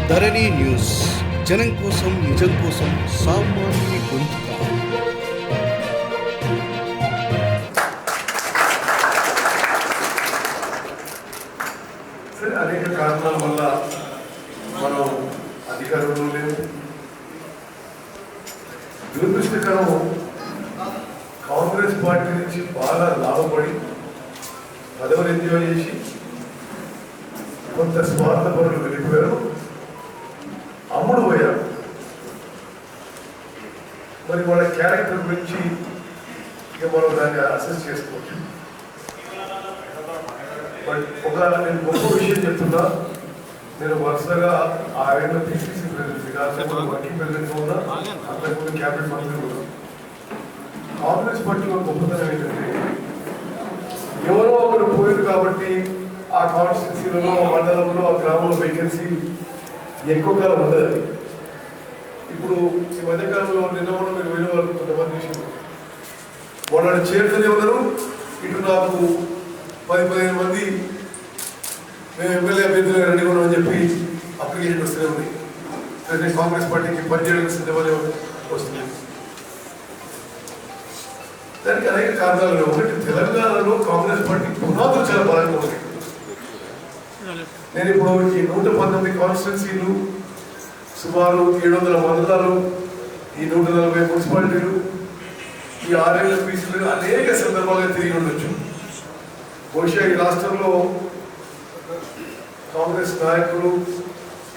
ధరణి news, జనం కోసం, నిజం కోసం, సామాన్య గొంతుక. అనేక కారణాల వల్ల మనం అధికారంలో లేవు. దురదృష్టకరం, కాంగ్రెస్ పార్టీ నుంచి బాగా లాభపడి పదవులు ఎంజాయ్ చేసి కొంత స్వార్థపరులు వెళ్ళిపోయారు, అమ్ముడు పోయారు. మరి వాళ్ళ క్యారెక్టర్ గురించి ఇక మనం దాన్ని అసెస్ చేసుకోవచ్చు. బట్ నేను గొప్ప విషయం చెప్తున్నా, నేను వరుసగా ఆయన పిసిసి ప్రెసిడెంట్ వర్కింగ్ ప్రెసిడెంట్ ఉన్నా, అంతకుముందు క్యాబినెట్ మంత్రి ఉన్నా. కాంగ్రెస్ పార్టీ గొప్పతనం ఏంటంటే ఎవరో ఒకరు పోయారు కాబట్టి ఆ కాన్స్టిట్యూన్సీలలో, మండలంలో, ఆ గ్రామంలో వేకెన్సీ ఎక్కువ కాలం ఉండదు. ఇప్పుడు ఈ మధ్యకాలంలో నిన్న కూడా మీరు వెళ్ళే వాళ్ళు కొంతమంది విషయం వాళ్ళని చేరుతూనే ఉన్నారు. ఇటు నాకు 10-15 మంది మేము ఎమ్మెల్యే అభ్యర్థులుగా రెడీ ఉన్నామని చెప్పి అప్లికేషన్ వస్తూనే ఉంది. నేను కాంగ్రెస్ పార్టీకి పనిచేయడానికి సిద్ధమని వస్తుంది. దానికి అనేక కారణాలు. ఒకటి, తెలంగాణలో కాంగ్రెస్ పార్టీ పునాదులు చాలా బలంగా ఉంది. నేను ఇప్పుడు ఈ 119 కాన్స్టిట్యున్సీలు, సుమారు 700 మండలాలు, ఈ 140 మున్సిపాలిటీలు, ఈ 6 పీసీలు అనేక సందర్భాలుగా తిరిగి ఉండొచ్చు. బహుశా ఈ రాష్ట్రంలో కాంగ్రెస్ నాయకులు,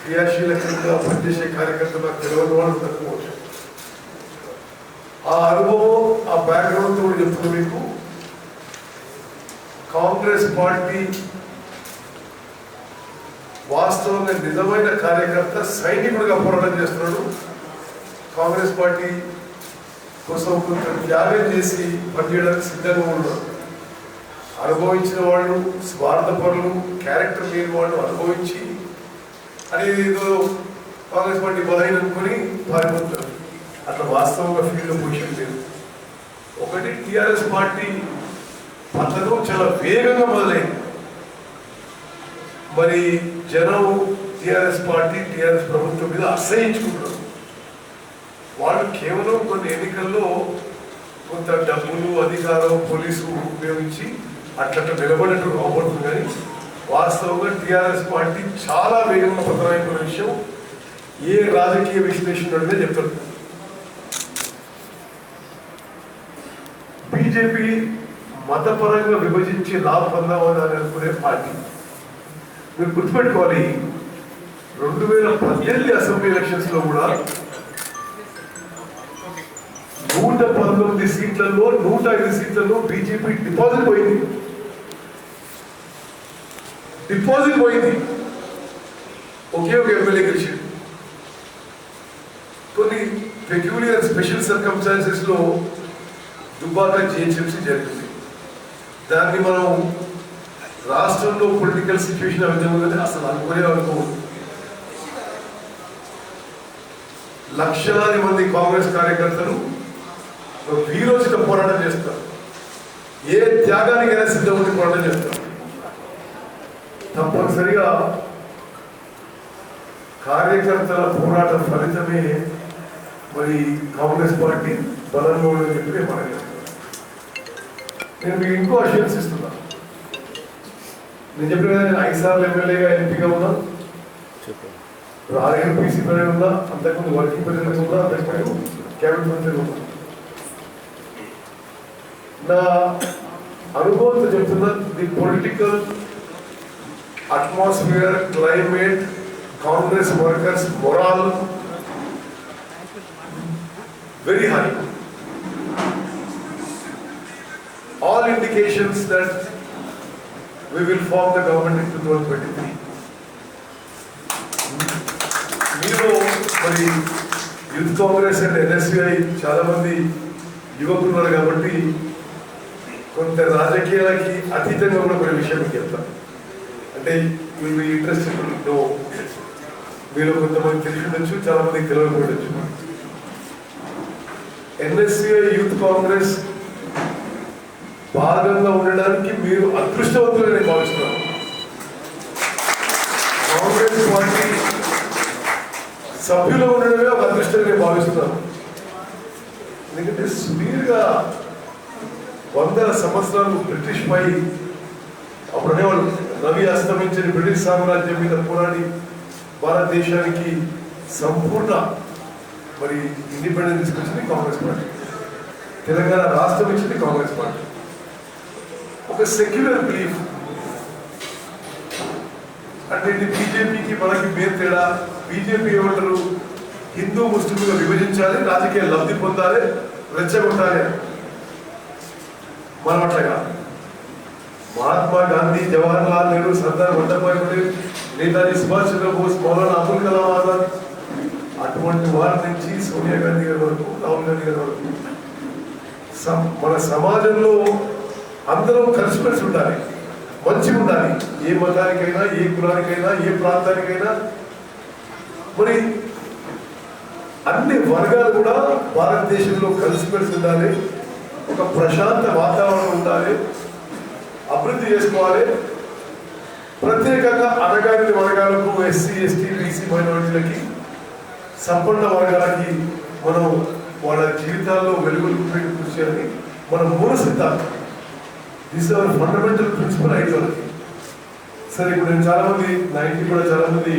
క్రియాశీలకంగా పనిచేసే కార్యకర్తలు నాకు తెలియని వాళ్ళు తక్కువచ్చు. ఆ అనుభవం, ఆ బ్యాక్గ్రౌండ్ తో చెప్తున్నా మీకు. కాంగ్రెస్ పార్టీ వాస్తవంగా నిజమైన కార్యకర్త, సైనికుడిగా పోరాటం చేస్తున్నాడు. కాంగ్రెస్ పార్టీ కోసం కొంత త్యాగం చేసి పనిచేయడానికి సిద్ధంగా ఉన్నాడు. అనుభవించిన వాళ్ళు, స్వార్థపరులు, క్యారెక్టర్ లేని వాళ్ళు అనుభవించి అనేది ఏదో కాంగ్రెస్ పార్టీ బలహీన అనుకొని పారిపోతారు. అట్లా వాస్తవంగా ఫీల్డ్ పొజిషన్ లేదు. ఒకటి, టీఆర్ఎస్ పార్టీ పతనం చాలా వేగంగా మొదలైంది. మరి జనం టీఆర్ఎస్ పార్టీ, టీఆర్ఎస్ ప్రభుత్వం మీద అసహించుకుంటారు. వాళ్ళు కేవలం కొన్ని ఎన్నికల్లో కొంత డబ్బులు, అధికారం, పోలీసు ఉపయోగించి అట్లా నిలబడినట్టు అవబడుతుంది. కానీ వాస్తవంగా టీఆర్ఎస్ పార్టీ చాలా వేగంగా పతనమైన విషయం ఏ రాజకీయ విశ్లేషణ అంటే చెప్తారు. బీజేపీ మతపరంగా విభజించి లాభ పొందామని అనుకునే పార్టీ. మీరు గుర్తుపెట్టుకోవాలి, 2018 అసెంబ్లీ ఎలక్షన్స్ లో కూడా 119 సీట్లలో 105 సీట్లలో బీజేపీ డిపాజిట్ పోయింది. ఒకే ఒక ఎమ్మెల్యే గెలిచింది. కొన్ని పెక్యులియర్ స్పెషల్ సర్కమ్స్టాన్సెస్ లో దుబ్బాక జిహెచ్ఎంసీ జరిగింది. దాన్ని మనం రాష్ట్రంలో పొలిటికల్ సిచ్యువేషన్ ఆ విధంగా అసలు అనుకోలేదు. లక్షలాది మంది కాంగ్రెస్ కార్యకర్తలు వీరోచిత పోరాటం చేస్తారు. ఏ త్యాగానికైనా సిద్ధమని పోరాటం చేస్తారు. తప్పనిసరిగా కార్యకర్తల పోరాట ఫలితమే మరి కాంగ్రెస్ పార్టీ బలంగా ఉందని చెప్పి నేను మనం చేస్తాను. నేను మీకు ఇంకో అష్యూరెన్స్ ఇస్తున్నా. నేను చెప్పిన కదా, నేను 5 సార్లు ఎమ్మెల్యేగా ఎంపీగా ఉన్నా, 6 పీసీ ప్రెసిడెంట్ ఉన్నా, అంతకుముందు వర్కింగ్ ప్రెసిడెంట్ ఉన్నా, అంతకుముందు క్యాబినెట్ మంత్రి ఉన్నా. నా అనుభవంతో చెప్తున్నా, the political atmosphere, climate, Congress workers మొరాల్ very high. All indications that we will form the government in 2023. మీరు మరి యూత్ కాంగ్రెస్ అండ్ ఎన్ఎస్యుఐ చాలా మంది యువకులు ఉన్నారు కాబట్టి కొంత రాజకీయాలకి అతీతంగా కూడా కొన్ని విషయం చెప్తాను. అంటే మీరు ఇంట్రెస్ట్ మీరు కొంతమంది తెలిసి ఉండొచ్చు, చాలా మందికి తెలియకపోవచ్చు. ఎన్ఎస్యుఐ యూత్ కాంగ్రెస్ భాగంగా ఉండడానికి మీరు అదృష్టవంతులని భావిస్తున్నాను. కాంగ్రెస్ పార్టీ సభ్యులు ఉండడమే ఒక అదృష్టంగా నేను భావిస్తున్నాను. ఎందుకంటే సుదీర్ఘ వందల సంవత్సరాలు బ్రిటిష్ పై అప్పుడు అనేవాళ్ళు రవి అస్తమించిన బ్రిటిష్ సామ్రాజ్యం మీద పోరాడి భారతదేశానికి సంపూర్ణ మరి ఇండిపెండెన్స్ తీసుకొచ్చింది కాంగ్రెస్ పార్టీ. తెలంగాణ రాష్ట్రం ఇచ్చింది కాంగ్రెస్ పార్టీ. ఒక సెక్యులర్ బిలీఫ్ అంటే ఇది బీజేపీకి మనకి పేరు తేడా. బీజేపీ ఏమంటారు, హిందూ ముస్లింలుగా విభజించాలి, రాజకీయ లబ్ధి పొందాలి, రెచ్చగొట్టాలి. మనం అట్లాగా మహాత్మా గాంధీ, జవహర్ లాల్ నెహ్రూ, సర్దార్ వల్లభాయ్ పటేల్, నేతాజీ సుభాష్ చంద్రబోస్, మౌలానా అబుల్ కలాం ఆజాద్ అటువంటి వారి నుంచి సోనియా గాంధీ గారి వరకు, రాహుల్ గాంధీ గారి వరకు మన సమాజంలో అందరం కలిసిమెలిసి ఉండాలి, మంచిగా ఉండాలి. ఏ మతానికైనా, ఏ కులానికైనా, ఏ ప్రాంతానికైనా మరి అన్ని వర్గాలు కూడా భారతదేశంలో కలిసిమెలిసి ఉండాలి. ఒక ప్రశాంత వాతావరణం ఉండాలి, అభివృద్ధి చేసుకోవాలి. ప్రత్యేకంగా అణగారిన వర్గాలకు, ఎస్సీ, ఎస్టీ, బీసీ, మైనారిటీలకి, సంపన్న వర్గాలకి మనం వాళ్ళ జీవితాల్లో వెలుగులు కృషి చేయాలని మన మూల సిద్ధాంతం. This hour fundamental principal ideology. సరే, ఇప్పుడు నేను చాలామంది నా ఇంటికి కూడా చాలామంది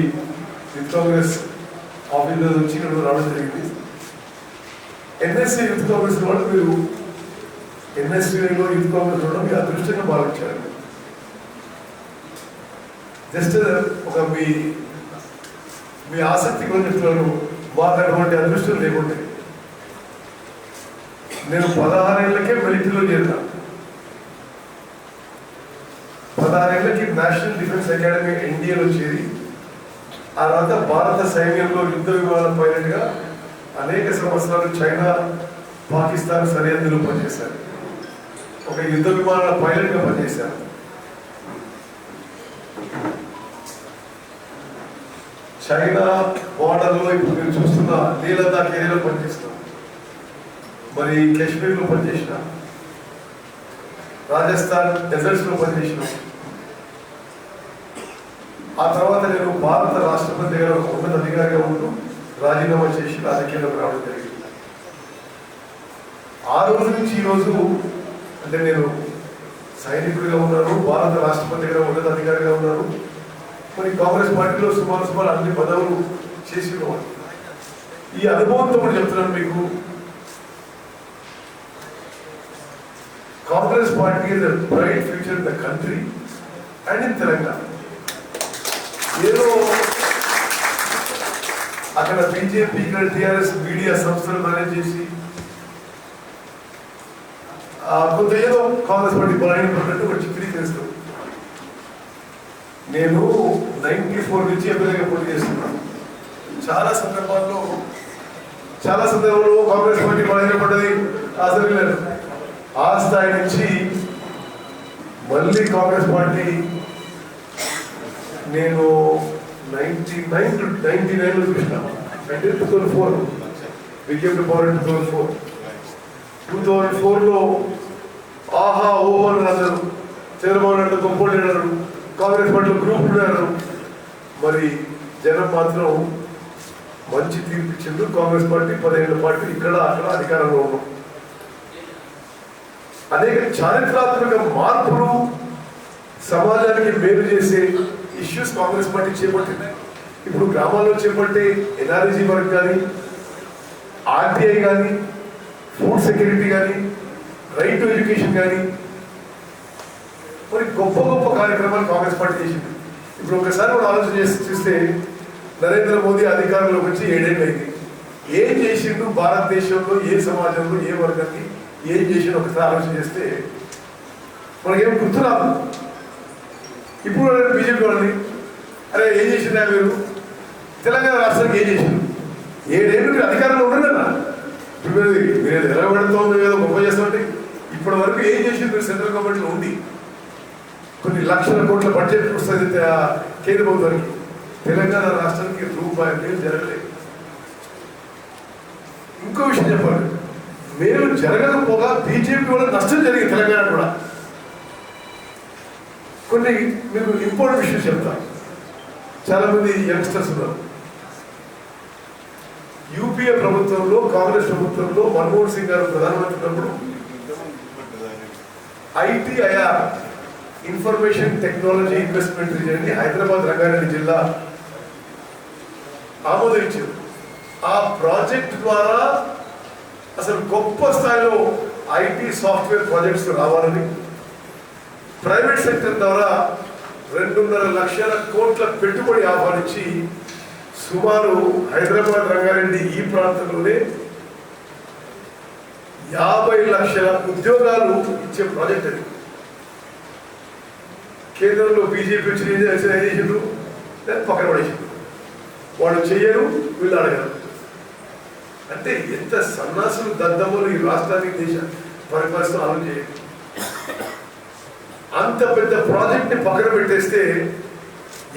యూత్ కాంగ్రెస్ ఆఫీసర్స్ వచ్చి ఇక్కడ రావడం జరిగింది. ఎన్ఎస్సీ యూత్ కాంగ్రెస్ వాళ్ళు మీరు ఎన్ఎస్సీలో యూత్ కాంగ్రెస్ ఉండడం మీ అదృష్టంగా భావించారు. జస్ట్ ఒక మీ ఆసక్తి కూడా చెప్తున్నాను. మాకు అటువంటి అదృష్టం లేకుంటే నేను 16 ఏళ్ళకే మిలిటరీలో చేరుతాను. 16 ఏళ్ళకి నేషనల్ డిఫెన్స్ అకాడమీ ఎన్డీఏలో చేరి ఆ తర్వాత భారత సైన్యంలో యుద్ధ విమాన పైలట్గా అనేక సంవత్సరాలు చైనా, పాకిస్తాన్ సరిహద్దులో పనిచేశాను. ఒక యుద్ధ విమానాల పైలట్గా పనిచేశాను. చైనా బార్డర్లో ఇప్పుడు మీరు చూస్తున్న లేహ్ లదాఖ్ ఏరియాలో పనిచేస్తాం. మరి కాశ్మీర్లో పనిచేసిన, రాజస్థాన్ డెజర్ట్స్లో పనిచేసిన. ఆ తర్వాత నేను భారత రాష్ట్రపతి దగ్గర ఉన్నత అధికారిగా ఉంటూ రాజీనామా చేసి రాజకీయాలకు రావడం జరిగింది. ఆ రోజు నుంచి ఈ రోజు అంటే నేను సైనికుడిగా ఉన్నాను, భారత రాష్ట్రపతి దగ్గర ఉన్నత అధికారిగా ఉన్నాను. మరి కాంగ్రెస్ పార్టీలో సుమారు అన్ని పదవులు చేసి ఉన్నవాడు. ఈ అనుభవంతో కూడా చెప్తున్నాను మీకు, Congress party is a bright future in the country and in Telangana. ఏదో అక్కడ బీజేపీ, ఇక్కడ టీఆర్ఎస్ మీడియా సంస్థలు మేనేజ్ చేసి కొంత ఏదో కాంగ్రెస్ పార్టీ బలహీనపడినట్టు ఒక చిత్రీకరిస్తాం. నేను 94 నుంచి ఎమ్మెల్యేగా పోటీ చేస్తున్నాను. చాలా సందర్భాల్లో కాంగ్రెస్ పార్టీ బలహీనపడ్డది, అసలు లేదు. ఆ స్థాయి నుంచి మళ్ళీ కాంగ్రెస్ పార్టీ నేను 99 చూసిన. అంటే 2004 బికేమ్ టు పవర్ ఇన్ 2004లో ఆహా ఓహో అని రాశారు. చంద్రబాబు నాయుడు గొప్పలు అన్నారు, కాంగ్రెస్ పార్టీలో గ్రూప్ ఉన్నారు. మరి జనం మాత్రం మంచి తీర్పిచ్చిండు. కాంగ్రెస్ పార్టీ 10 ఏళ్ల పార్టీ ఇక్కడ అక్కడ అధికారంలో ఉన్నాం. అనేక చారిత్రాత్మక మార్పులు, సమాజానికి మేలు చేసే ఇష్యూస్ కాంగ్రెస్ పార్టీ చేపట్టింది. ఇప్పుడు గ్రామాల్లో చేపట్టే ఎన్ఆర్జీ వర్క్ కానీ, ఆర్టీఐ కానీ, ఫుడ్ సెక్యూరిటీ కానీ, రైట్ టు ఎడ్యుకేషన్ కానీ, మరి గొప్ప గొప్ప కార్యక్రమాలు కాంగ్రెస్ పార్టీ చేసింది. ఇప్పుడు ఒకసారి మనం ఆలోచన చేసి చూస్తే నరేంద్ర మోదీ అధికారంలోకి వచ్చి 7 ఏళ్ళు అయింది. ఏం చేసిండు భారతదేశంలో, ఏ సమాజంలో, ఏ వర్గానికి ఏం చేసిండు ఒకసారి ఆలోచన చేస్తే మనకేం గుర్తురాదు. ఇప్పుడు బీజేపీ వాళ్ళని అరే ఏం చేసిందా మీరు, తెలంగాణ రాష్ట్రానికి ఏం చేసిండు? 7 ఏళ్ళు మీరు అధికారంలో ఉండరు కదా. ఇప్పుడు మీరు ఎలా పెడతాం, మేము ఏదో గొప్ప చేస్తామంటే ఇప్పటి వరకు ఏం చేసింది మీరు సెంట్రల్ గవర్నమెంట్లో ఉండి? కొన్ని లక్షల కోట్ల బడ్జెట్ వస్తుంది కేంద్ర ప్రభుత్వానికి. తెలంగాణ రాష్ట్రానికి రూపాయి మేలు జరగలేదు. ఇంకో విషయం చెప్పాలి, మేలు జరగకపోగా బీజేపీ వల్ల నష్టం జరిగింది తెలంగాణ కూడా. కొన్ని మీకు ఇంపార్టెంట్ విషయం చెప్తాను. చాలా మంది యంగ్స్టర్స్ ఉన్నారు. యూపీఏ ప్రభుత్వంలో కాంగ్రెస్ ప్రభుత్వంలో మన్మోహన్ సింగ్ గారు ప్రధానమంత్రి ఉన్నప్పుడు ITIR information technology investment region Hyderabad Rangareddy జిల్లా ఆమోదించారు. ఆ ప్రాజెక్ట్ ద్వారా అసలు గొప్ప స్థాయిలో ఐటీ సాఫ్ట్వేర్ ప్రాజెక్ట్స్ రావాలని ప్రైవేట్ సెక్టర్ ద్వారా 2.5 లక్షల కోట్ల పెట్టుబడి ఆహ్వానించి సుమారు హైదరాబాద్ రంగారెడ్డి ఈ ప్రాంతంలోనే 50 లక్షల ఉద్యోగాలు ఇచ్చే ప్రాజెక్ట్ అది. కేంద్రంలో బీజేపీ వచ్చి ఏం చేసిండ్రు, పక్కన పడేసిండ్రు. వాళ్ళు చెయ్యరు, వీళ్ళు అడగరు. అంటే ఎంత సన్నాసులు దద్దమ్మలు ఈ రాష్ట్రానికి దేశ పరిపాలిస్తూ ఆలోచన చేయరు. అంత పెద్ద ప్రాజెక్ట్ ని పక్కన పెట్టేస్తే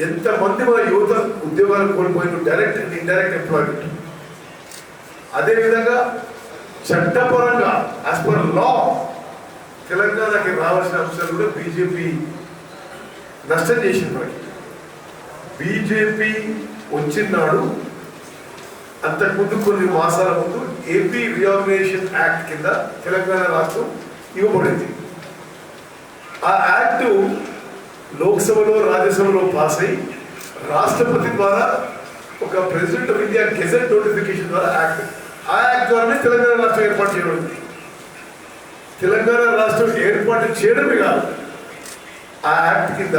ఎంతమంది మన యువత ఉద్యోగాలు కోల్పోయిన డైరెక్ట్ అండ్ ఇండైరెక్ట్ ఎంప్లాయ్మెంట్. అదేవిధంగా చట్టపరంగా యాజ్ పర్ లా తెలంగాణకి రావాల్సిన అంశాలు కూడా బీజేపీ నష్టం చేసింది. మనకి బీజేపీ వచ్చినాడు అంతకుముందు కొన్ని మాసాల ముందు ఏపీ రీఆర్గనైజేషన్ యాక్ట్ కింద తెలంగాణ రాష్ట్రం ఇవ్వబడింది. ఆ యాక్ట్ లోక్సభలో రాజ్యసభలో పాస్ అయి రాష్ట్రపతి ద్వారా ఒక president of India gazette notification ద్వారా ఆ యాక్ట్ ద్వారానే తెలంగాణ రాష్ట్రం ఏర్పాటు చేయబడింది. తెలంగాణ రాష్ట్రం ఏర్పాటు చేయడమే కాదు, ఆ యాక్ట్ కింద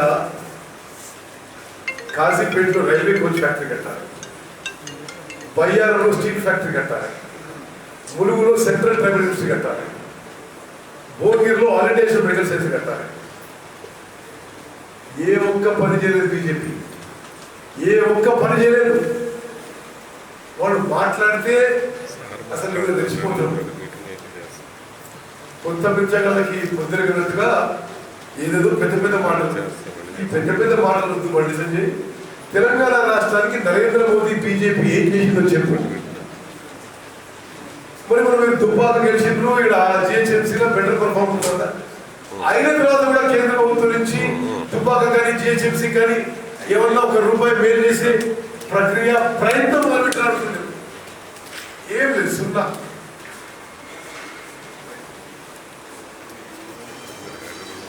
కాజీపేటలో రైల్వే కోచ్ ఫ్యాక్టరీ కట్టాలి, బయ్యారంలో స్టీల్ ఫ్యాక్టరీ కట్టాలి, ములుగులో సెంట్రల్ ట్రైబల్ యూనివర్సిటీ కట్టాలి, భువనగిరిలో ఆల్ ఇండియా మెడికల్ సైన్స్ కట్టాలి. ఏ ఒక్క పని చేయలేదు బీజేపీ, ఏ ఒక్క పని చేయలేదు. వాళ్ళు మాట్లాడితే అసలు తెచ్చిపోతారు. కొత్త పిచ్చగాళ్ళకి పొద్దునట్టుగా ఏదేదో పెద్ద పెద్ద మాటలు. ఈ పెద్ద పెద్ద మాటలు వద్దు బండి సంజయ్. తెలంగాణ రాష్ట్రానికి నరేంద్ర మోదీ బీజేపీ ఏం చేసిందో చెప్పండి. మరి మనం దుబ్బాక గెలిచిండ్రు, ఇక్కడ జిహెచ్ఎంసీలో బెటర్ పర్ఫార్మెన్స్ ఉందా? అయిన తర్వాత కూడా కేంద్ర ప్రభుత్వం నుంచి దుబ్బాక కానీ జిహెచ్ఎంసీ కానీ ఏమన్నా ₹1 మేలు చేసే ప్రక్రియ ప్రయత్నం మొదలుపెట్టాడుతుంది. ఏం లేదు, సున్నా.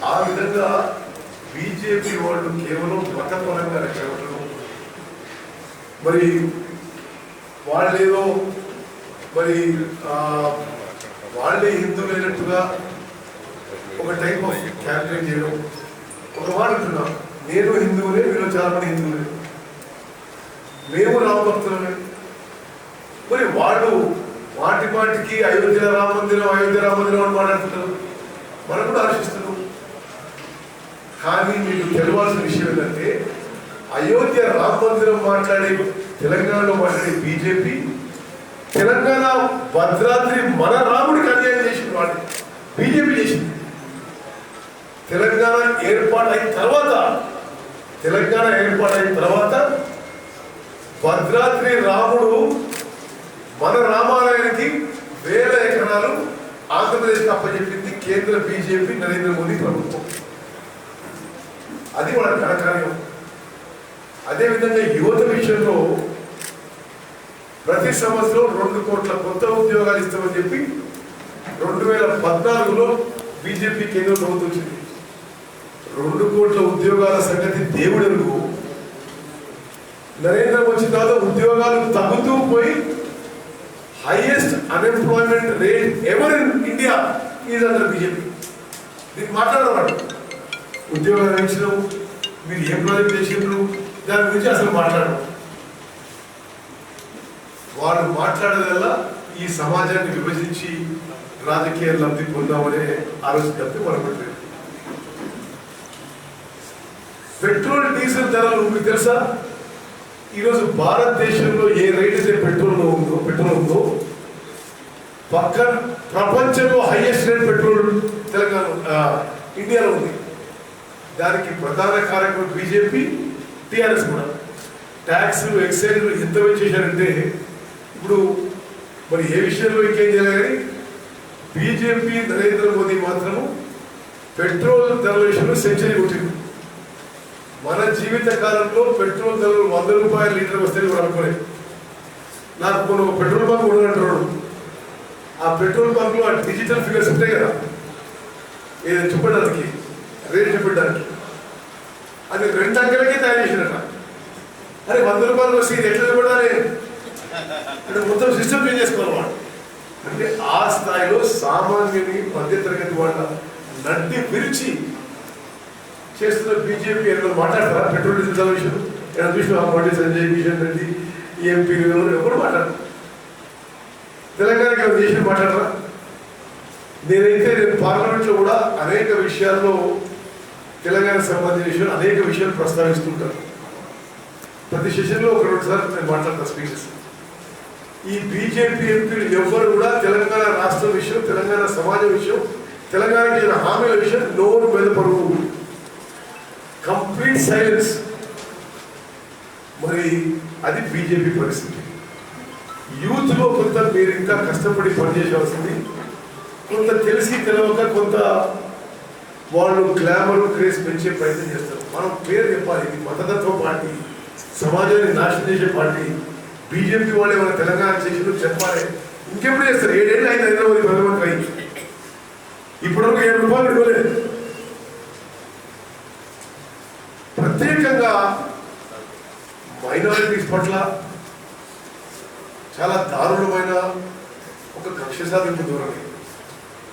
ఆ విధంగా బీజేపీ వాళ్ళు కేవలం మతపరంగా రెచ్చగొట్టడం, మరి వాళ్ళేదో మరి వాళ్ళే హిందువులైనట్టుగా ఒక టైప్ ఆఫ్ క్యాంపెయిన్ చేయడం. ఒక మాట అంటున్నా, నేను హిందువులే, వీళ్ళు చాలా మంది హిందువులే, మేము రామభక్తులమే. మరి వాళ్ళు మాటి మాటికి అయోధ్య రామ మందిరం అని మాట్లాడుతున్నారు, మనం కూడా ఆశిస్తున్నాం. కానీ మీకు తెలవాల్సిన విషయం ఏంటంటే అయోధ్య రామ మందిరం మాట్లాడే తెలంగాణలో మాట్లాడే బీజేపీ తెలంగాణ భద్రాద్రి మన రాముడికి అన్యాయం చేసింది. వాళ్ళు బీజేపీ చేసింది. తెలంగాణ ఏర్పాటైన తర్వాత భద్రాద్రి రాముడు మన రామాలయానికి 1000 ఎకరాలు ఆంధ్రప్రదేశ్కి అప్పచెప్పింది కేంద్ర బీజేపీ నరేంద్ర మోదీ ప్రభుత్వం. అది వాళ్ళ ఘనకార్యం. అదేవిధంగా యువత విషయంలో ప్రతి సంవత్సరం 2 కోట్ల కొత్త ఉద్యోగాలు ఇస్తామని చెప్పి 2014లో బీజేపీ కేంద్ర ప్రభుత్వం వచ్చింది. 2 కోట్ల ఉద్యోగాల సంగతి దేవుడెరుగు. నరేంద్ర వచ్చిన తర్వాత ఉద్యోగాలు తగ్గుతూ పోయి highest unemployment rate ever in India is under BJP. దీన్ని మాట్లాడేవాడు ఉద్యోగాలు ఇచ్చినాం, మీరు ఏం ప్రాజెక్ట్ చేసిండ్రు, దాని గురించి అసలు మాట్లాడరు. వాళ్ళు మాట్లాడేదల్లా ఈ సమాజాన్ని విభజించి రాజకీయ లబ్ధి పొందామనే ఆలోచన తప్పి మరొకటి. పెట్రోల్ డీజిల్ ధరలు మీకు తెలుసా? ఈరోజు భారతదేశంలో ఏ రేట్ అయితే పెట్రోల్ ఉందో పక్కన ప్రపంచంలో హైయెస్ట్ రేట్ పెట్రోల్ తెలంగాణ ఇండియాలో ఉంది. దానికి ప్రధాన కారకం బీజేపీ, టీఆర్ఎస్ కూడా. ట్యాక్స్లు, ఎక్సైజ్లు ఎంత పెంచేశారంటే ఇప్పుడు మరి ఏ విషయంలో ఇంకేం చేయాలి కానీ బీజేపీ నరేంద్ర మోదీ మాత్రము పెట్రోల్ ధరల విషయంలో సెంచరీ కొట్టింది. మన జీవిత కాలంలో పెట్రోల్ ధరలు ₹100 లీటర్ వస్తే కూడా అనుకోలేదు. నాకు కొన్ని ఒక పెట్రోల్ బంక్ ఉండదంటాడు. ఆ పెట్రోల్ బంక్లో ఆ డిజిటల్ ఫిగర్స్ ఉంటాయి కదా, ఏదో చూపడానికి, రేట్ చూపడానికి, అది 2 అంకెలకే తయారు చేసినట్ట. అరే 100 రూపాయలు వస్తే ఇది ఎట్లా చూపడాలి అంటే మొత్తం సిస్టమ్ చేంజ్ చేసుకోవాలి వాడు. అంటే ఆ స్థాయిలో సామాన్యుని మధ్యతరగతి వాళ్ళ నడ్డి విరిచి చేస్తున్న బీజేపీ ఏదో మాట్లాడతారా? పెట్రోల్ డీజిల్ విషయం ఏమైనా చూసిన బండి సంజయ్, కిషన్ రెడ్డి, ఎంపీ ఎవరు మాట్లాడరు. తెలంగాణకి ఏమైనా చేసి మాట్లాడరా? నేను పార్లమెంట్లో కూడా అనేక విషయాల్లో తెలంగాణకు సంబంధించిన విషయాలు అనేక విషయాలు ప్రస్తావిస్తుంటాను. ప్రతి సెషన్లో 1-2 సార్లు నేను మాట్లాడతాను స్పీచెస్. ఈ బీజేపీ ఎంపీలు ఎవ్వరు కూడా తెలంగాణ రాష్ట్ర విషయం, తెలంగాణ సమాజం విషయం, తెలంగాణకి చెందిన హామీల విషయం నోరు మెదపరు. Complete silence. మరి అది బీజేపీ పరిస్థితి. యూత్లో కొంత మీరు ఇంకా కష్టపడి పనిచేయవలసింది. కొంత తెలిసి తెలవక కొంత వాళ్ళు గ్లామర్ క్రేజ్ పెంచే ప్రయత్నం చేస్తారు. మనం పేరు చెప్పాలి, ఇది మతతత్వ పార్టీ, సమాజాన్ని నాశనం చేసే పార్టీ. బీజేపీ వాళ్ళే మన తెలంగాణ చేసి చెప్పాలి. ఇంకెప్పుడు చేస్తారు? 7 ఏళ్ళు అయింది హైదరాబాద్ ప్రధానమంత్రి అయింది, ఇప్పటివరకు 7 రూపాయలు ఇవ్వలేదు. ప్రత్యేకంగా మైనారిటీస్ పట్ల చాలా దారుణమైన ఒక కక్ష సాధింపు ధోరణి.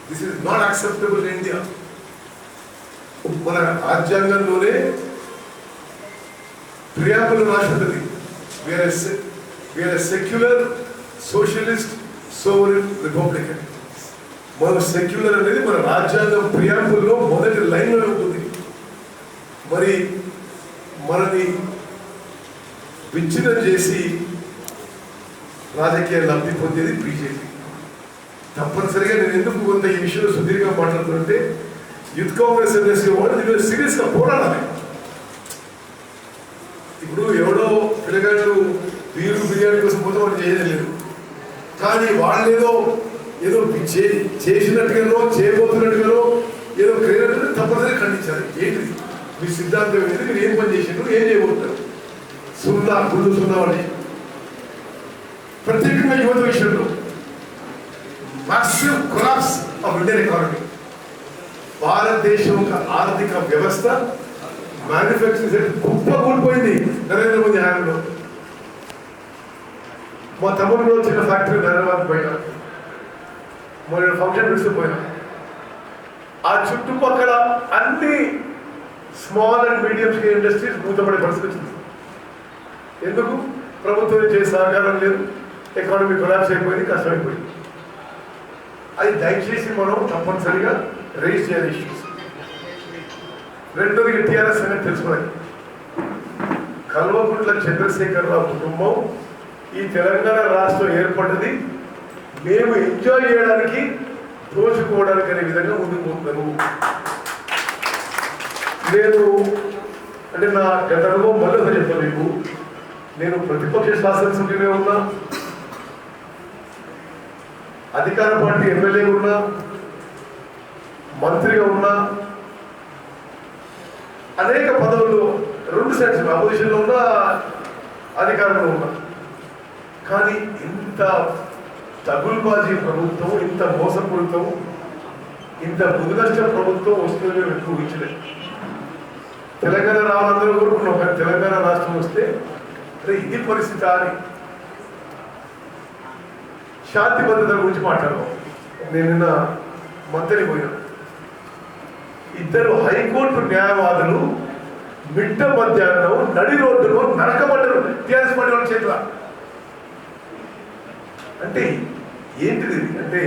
This is not acceptable in India. మన రాజ్యాంగంలోనే ప్రియాంబుల్ రాష్ట్రపతి we are secular socialist sovereign republican. మన సెక్యులర్ అనేది మన రాజ్యాంగం ప్రియాంబుల్లో మొదటి లైన్లో ఉంటుంది. మరి మనని విచ్ఛిన్నం చేసి రాజకీయ లబ్ధి పొందేది బీజేపీ. తప్పనిసరిగా నేను ఎందుకు కొంత ఈ విషయంలో సుదీర్ఘంగా మాట్లాడుతుంటే, యూత్ కాంగ్రెస్ ఎమ్మెల్సీ వాళ్ళు దీనిలో సీరియస్గా పోరాడాలి. ఇప్పుడు ఎవడో పిల్లగాళ్ళు బిర్యానీ కోసం పోతే వాళ్ళు చేయలేదు, కానీ వాళ్ళు ఏదో చేసినట్టుగానో చేయబోతున్నట్టుగానో ఏదో క్రియేట్ తప్పనిసరిగా ఖండించాలి. ఏంటి మీ సిద్ధాంతం ఏంటి? మీరు ఏం పని చేసిండ్రు, ఏం చేయబోతున్నారు? గుళ్ళు సున్నా వాళ్ళు ప్రత్యేకంగా యువత విషయంలో massive collapse of Indian economy. భారతదేశం యొక్క ఆర్థిక వ్యవస్థ మ్యానుఫ్యాక్చరింగ్ గొప్ప కూలిపోయింది నరేంద్ర మోదీ హయాంలో. మా తమ్ముడు చిన్న ఫ్యాక్టరీ హైదరాబాద్ పోయినా, మొన్న ఫంక్షన్ పిలిచిపోయినా, ఆ చుట్టుపక్కల అన్ని small and medium scale industries మూతపడే పరిస్థితి వచ్చింది. ఎందుకు? ప్రభుత్వం చేసే సహకారం లేదు, ఎకానమీ కొలాప్స్ అయిపోయింది, కష్టమైపోయింది. అది దయచేసి మనం తప్పనిసరిగా రేస్ చేయాలి ఇష్యూస్. రెండోది టీఆర్ఎస్ అనేది తెలుసుకోవాలి. కల్వకుంట్ల చంద్రశేఖరరావు కుటుంబం ఈ తెలంగాణ రాష్ట్రం ఏర్పడ్డది మేము ఎంజాయ్ చేయడానికి, దోచుకోవడానికి అనే విధంగా ముందుకు పోతున్నాను. నేను అంటే నా గత అనుభవం మళ్ళీ చెప్తాను మీకు. నేను ప్రతిపక్ష శాసనసభ్యునే ఉన్నా, అధికార పార్టీ ఎమ్మెల్యేగా ఉన్నా, మంత్రిగా ఉన్నా, అనేక పదవుల్లో 2 సైడ్స్ అపోజిషన్లో ఉన్నా, అధికారంలో ఉన్నా. కానీ ఇంత తగుల్బాజీ ప్రభుత్వం, ఇంత మోసపూరితం, ఇంత ముదునష్ట ప్రభుత్వం వస్తుందని మేము ఎక్కువ ఊహించలేదు. తెలంగాణ రావాలందరూ కోరుకున్నాం, కానీ తెలంగాణ రాష్ట్రం వస్తే అరే ఇది పరిస్థితి అని. శాంతి భద్రతల గురించి మాట్లాడదాం. నేను నిన్న మంత్రి పోయినా, 2 హైకోర్టు న్యాయవాదులు మిట్ట మధ్యాహ్నం నడి రోడ్డులో నరకబడ్డరు టీఆర్ఎస్ పార్టీ వాళ్ళ చేతుల. అంటే ఏంటిది? అంటే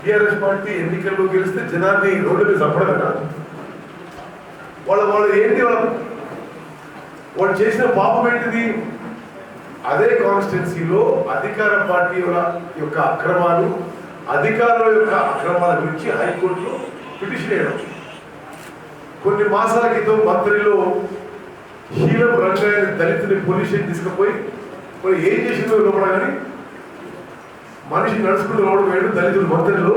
టీఆర్ఎస్ పార్టీ ఎన్నికల్లో గెలిస్తే జనాన్ని రోడ్డు మీద చంపడమేనా? వాళ్ళు ఏంటి? వాళ్ళు చేసిన పాపం ఏంటిది? అదే కాన్స్టిట్యున్సీలో అధికార పార్టీ యొక్క అక్రమాలు, అధికారుల యొక్క అక్రమాల గురించి హైకోర్టులో పిటిషన్ వేయడం. కొన్ని మాసాల క్రితం మంత్రిలో హీలం రంగాయని దళితుని పోలీస్ స్టేషన్ తీసుకుపోయి మరి ఏం చేసిందో లోపల, కానీ మనిషి నడుచుకుంటూ రోడ్డు వేయడం, దళితులు మంత్రిలో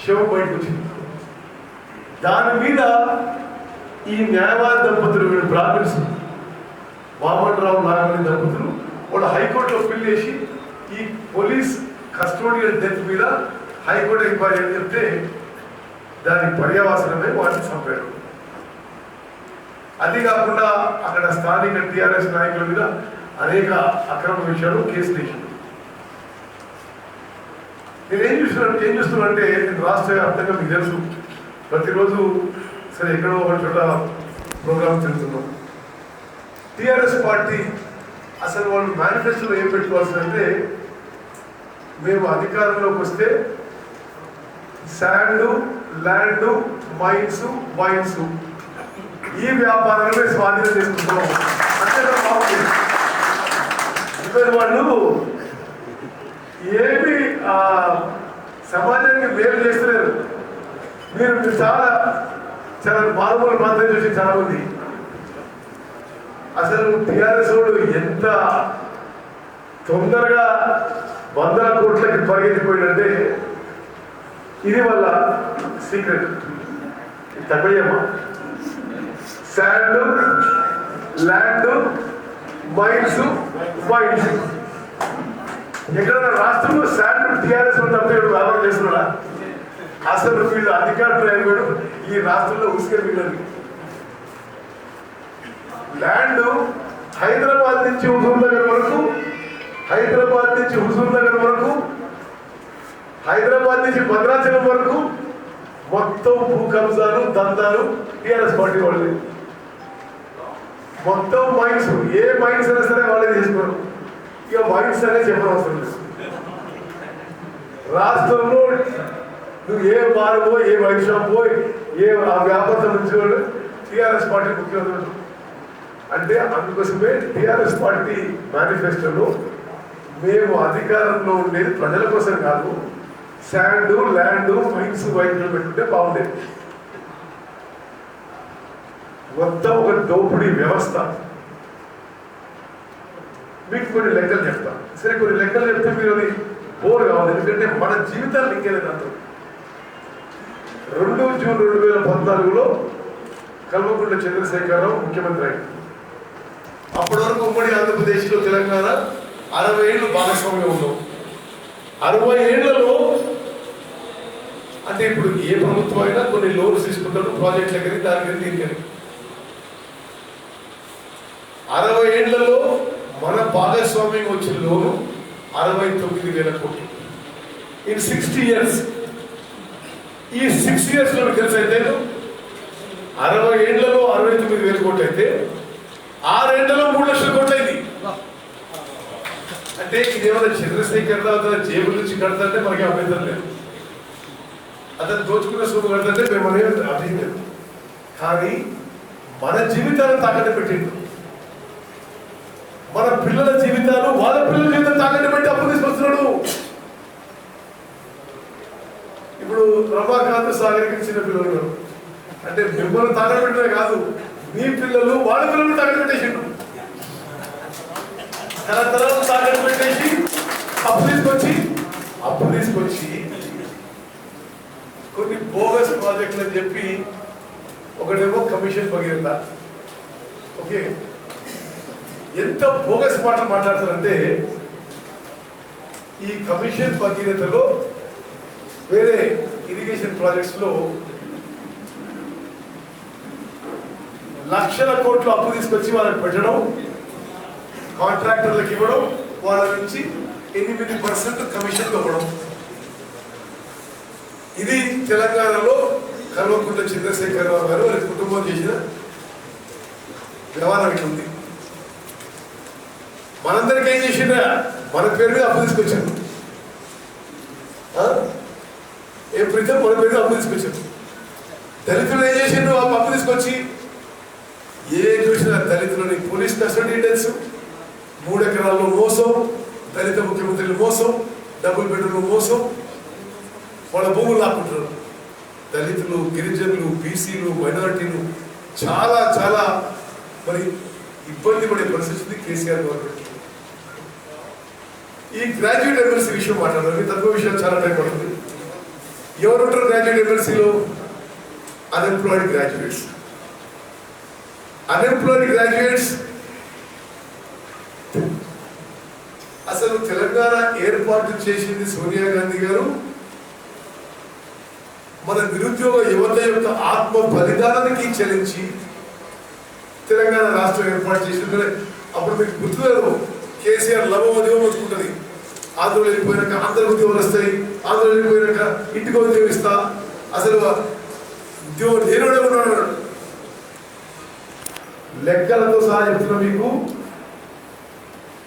శవం బయటకు వచ్చింది. దాని మీద ఈ న్యాయవాద దంపతులు, వీళ్ళు బ్రాహ్మణ్స్, వామనరావు నాగమణి దంపతులు వాళ్ళు హైకోర్టులో పిల్ చేసి ఈ పోలీస్ కస్టోడియల్ డెత్ మీద హైకోర్టు ఎంక్వైరీ అని చెప్తే దాని పర్యవసనమే వాటిని చంపాడు. అది కాకుండా అక్కడ స్థానిక టీఆర్ఎస్ నాయకుల మీద అనేక అక్రమ విషయాలు కేసులు వేసాడు. నేను ఏం చూస్తున్నానంటే నేను రాష్ట్ర వ్యాప్తంగా మీకు తెలుసు ప్రతిరోజు సరే ఎక్కడో ఒక చోట ప్రోగ్రామ్ తిరుగుతున్నాం. టీఆర్ఎస్ పార్టీ అసలు వాళ్ళు మేనిఫెస్టోలో ఏం పెట్టుకోవాల్సిందంటే మేము అధికారంలోకి వస్తే శాండ్, ల్యాండ్, మైన్స్, వైన్స్ ఈ వ్యాపారాలనే స్వాధీనం చేసుకుంటున్నాం. అంతే వాళ్ళు ఏమి సమాజానికి మేలు చేస్తలేరు. మీరు చాలా మారుమూల ప్రాంతం చూసి చాలా మంది అసలు టీఆర్ఎస్ వాడు ఎంత తొందరగా 100 కోట్లకి పరిగెత్తిపోయిందంటే ఇది వల్ల సీక్రెట్ తగ్గమ్మా. శాండ్, ల్యాండ్, మైన్స్, వైన్స్ ఎక్కడైనా రాష్ట్రంలో శాండ్ టీఆర్ఎస్ తప్ప వ్యాపారం చేస్తున్నాడా? అసలు వీళ్ళు అధికారులు అయిపోయాడు ఈ రాష్ట్రంలో ఉసుకే వీళ్ళని. ల్యాండ్ హైదరాబాద్ నుంచి హుజూర్ నగర్ వరకు, హైదరాబాద్ నుంచి హుజూర్ నగర్ వరకు, హైదరాబాద్ నుంచి భద్రాచలం వరకు మొత్తం భూ కబ్జాలు దందాలు టీఆర్ఎస్ పార్టీ వాళ్ళే. మొత్తం మైన్స్ ఏ మైన్స్ అయినా సరే వాళ్ళే చేసుకోరు. ఇక మైన్స్ అనే చెప్పనవసరం లేదు. రాష్ట్రంలో నువ్వు ఏ బారువో ఏ వైన్ షాప్ పోయి ఏ ఆ వ్యాపారం నుంచి వాళ్ళు టీఆర్ఎస్ పార్టీ ముఖ్యమంత్రులు అంటే అందుకోసమే టీఆర్ఎస్ పార్టీ మేనిఫెస్టోలో మేము అధికారంలో ఉండేది ప్రజల కోసం కాదు, శాండ్, ల్యాండ్, మైన్స్, వైన్లు పెట్టుకుంటే బాగుండేది. మొత్తం ఒక దోపిడీ వ్యవస్థ. మీకు కొన్ని లెక్కలు చెప్తాను. సరే కొన్ని లెక్కలు చెప్తే మీరు అది బోర్ కావాలి, ఎందుకంటే మన జీవితాలు ఇంకేలేదు. అందరూ 2 జూన్ 2014లో కల్వకుంట్ల చంద్రశేఖరరావు ముఖ్యమంత్రి అయ్యారు. అప్పటి వరకు ఉమ్మడి ఆంధ్రప్రదేశ్లో తెలంగాణ 60 ఏళ్ళు భాగస్వామ్యం ఉన్నాం. 60 ఏళ్లలో అంటే ఇప్పుడు ఏ ప్రభుత్వం అయినా కొన్ని లోన్స్ తీసుకుంటారు ప్రాజెక్టుల కానీ దాని దీనికని. 60 ఏళ్లలో మన భాగస్వామ్యం వచ్చిన లోను 69,000 కోట్లు. In 60 years. ఈ 6 years లో తెలుసు అయితే 60 ఏళ్లలో 69,000 కోట్లు అయితే 6 ఏళ్లలో 3 లక్షల కోట్లు అయింది. అంటే ఇదేమన్నా చంద్రశేఖర్ రావు తన జేబుల నుంచి కడతాంటే మనకి అభ్యంతరం లేదు. అతను దోచుకున్న సొమ్ము కడతాంటే మేము అనేది అభ్యం లేదు. కానీ మన జీవితాలను తాకట్టు పెట్టిండు. మన పిల్లల జీవితాలు వాళ్ళ పిల్లల జీవితం తాకట్టు పెట్టి అప్పు తీసుకొస్తున్నాడు. ఇప్పుడు రమాకాంత్ సాగర్కి చిన్న పిల్లలు అంటే మిమ్మల్ని తాకట్టు పెట్టినే కాదు, మీ పిల్లలు వాళ్ళ పిల్లలు తాకట్టు పెట్టేసిండు. తరతరాలు తాకట్టు పెట్టేసి అప్పు తీసుకొచ్చి కొన్ని బోగస్ ప్రాజెక్టులు అని చెప్పి ఒకటేమో కమిషన్ భగీరథ. ఓకే, ఎంత బోగస్ మాటలు మాట్లాడతారంటే ఈ కమిషన్ భగీరథలో వేరే ఇరిగేషన్ ప్రాజెక్ట్స్ లో లక్షల కోట్లు అప్పు తీసుకొచ్చి వాళ్ళకి పెట్టడం, కాంట్రాక్టర్లకు ఇవ్వడం, వాళ్ళ నుంచి 8% కమిషన్ ఇవ్వడం. ఇది తెలంగాణలో కల్వకుంట్ల చంద్రశేఖరరావు గారు వారి కుటుంబం చేసిన వ్యవహారం ఇట్లా ఉంది. మనందరికీ ఏం చేసిండ్రా? మన పేరు మీద అప్పు తీసుకొచ్చారు. ఏం ప్రీతం మన పేరు మీద అప్పు తీసుకొచ్చారు. దళితులు ఏం చేసిండ్రు? అప్పు తీసుకొచ్చి ఏ చూసినా దళితులని పోలీస్ కస్టడీ డీటెయిల్స్, 3 ఎకరాల్లో మోసం, దళిత ముఖ్యమంత్రులు మోసం, డబుల్ బెడ్రూమ్ మోసం, వాళ్ళ భూములు లాక్కుంటారు. దళితులు, గిరిజనులు, బీసీలు, మైనారిటీలు చాలా చాలా మరి ఇబ్బంది పడే పరిస్థితి కేసీఆర్ గవర్నమెంట్. ఈ గ్రాడ్యుయేట్ ఎమ్మెల్సీ విషయం మాట్లాడాలి. తక్కువ విషయాలు చాలా టైం పడుతుంది. ఎవరు ఉంటారు గ్రాడ్యుయేట్ ఎమ్మెల్సీలో? Unemployed graduates. అన్ఎంప్లాయిడ్ గ్రాడ్యుయేట్స్ అసలు తెలంగాణ ఏర్పాటు చేసింది సోనియా గాంధీ గారు మన నిరుద్యోగ యువత యొక్క ఆత్మ బలిదానానికి చెల్లించి తెలంగాణ రాష్ట్రం ఏర్పాటు చేసింది. అప్పుడు మీకు గుర్తులేదు, కేసీఆర్ లభం ఉద్యోగం వస్తుంటుంది, ఆంధ్రలో వెళ్ళిపోయినాక అందరు ఉద్యోగాలు వస్తాయి, ఆంధ్రలో వెళ్ళిపోయినాక ఇంటికి ఉద్యోగం ఇస్తా, అసలు ఉద్యోగం నేరుడే ఉన్నాడు. లెక్కలతో సహా చెప్తున్నా మీకు,